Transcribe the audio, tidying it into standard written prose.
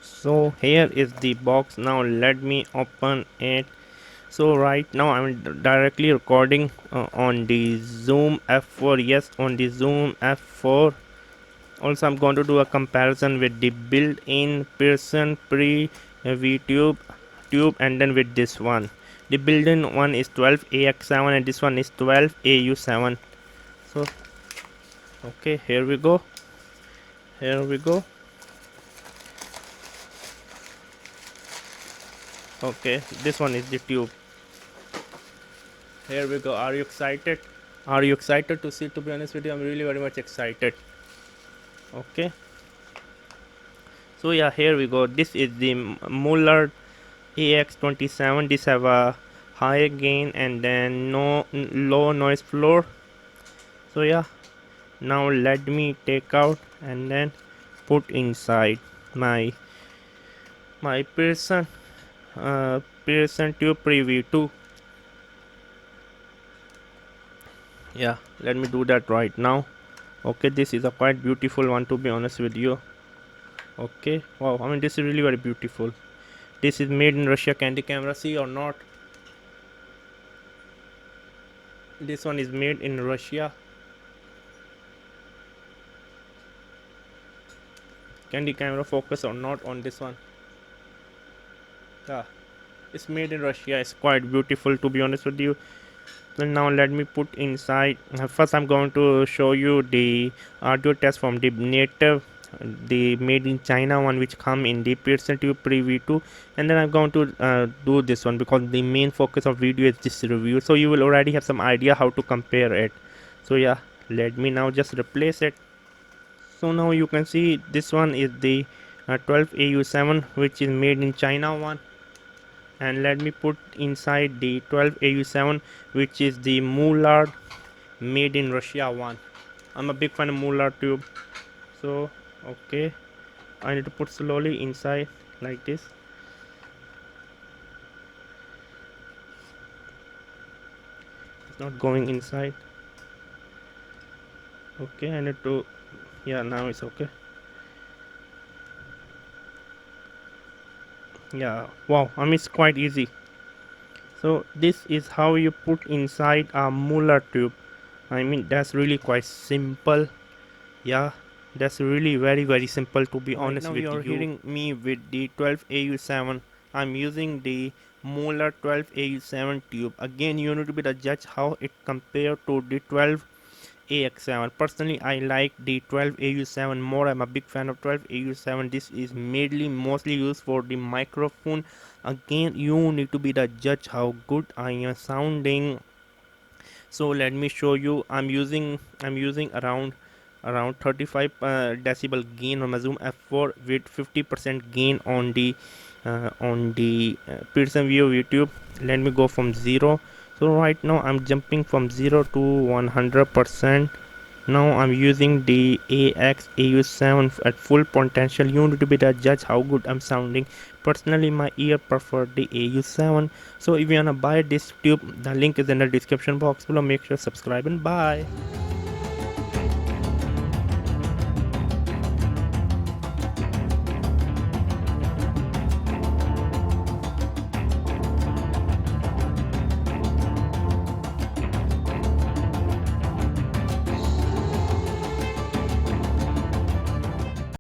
So here is the box. Now let me open it. So right now I'm directly recording on the Zoom F4. Yes, on the Zoom F4. Also, I'm going to do a comparison with the built-in Pearson pre VTube tube, and then with this one. The built-in one is 12AX7 and this one is 12AU7. So okay, here we go. Here we go. Okay, this one is the tube. Here we go. Are you excited? Are you excited to see? To be honest with you, I'm really very much excited. Okay. So yeah, here we go. This is the Mullard AX27. This have a high gain and then no low noise floor. So yeah, now let me take out and then put inside my Pearson tube preview 2. Yeah, let me do that right now. Okay, this is a quite beautiful one, to be honest with you. Okay, wow, I mean this is really very beautiful. This is made in Russia. Can the camera see or not? This one is made in Russia. Can the camera focus or not on this one? Yeah, it's made in Russia. It's quite beautiful, to be honest with you. So now let me put inside. First I'm going to show you the audio test from the native, the made in China one, which come in the Pearson Tube Preview 2, and then I'm going to do this one because the main focus of video is this review, so you will already have some idea how to compare it. So yeah, let me now just replace it. So now you can see this one is the 12AU7, which is made in China one, and let me put inside the 12AU7, which is the Mullard made in Russia one. I'm a big fan of Mullard tube. So okay, I need to put slowly inside like this. It's not going inside. Okay, I need to, yeah, now it's okay. Yeah, wow, I mean it's quite easy. So this is how you put inside a Mullard tube. I mean that's really quite simple. Yeah, that's really very simple, to be honest with you. Now you're hearing me with the 12AU7. I'm using the Mullard 12AU7 tube. Again, you need to be the judge how it compared to the 12AX7. Personally, I like the 12AU7 more. I'm a big fan of 12AU7. This is mostly used for the microphone. Again, you need to be the judge how good I am sounding. So let me show you. I'm using around 35 decibel gain on my Zoom F4 with 50% gain on the Pearson VO YouTube. Let me go from 0. So right now I'm jumping from 0 to 100%. Now I'm using the AX-AU7 at full potential. You need to be the judge how good I'm sounding. Personally, my ear prefer the AU7. So if you wanna buy this tube, the link is in the description box below. Make sure to subscribe and buy.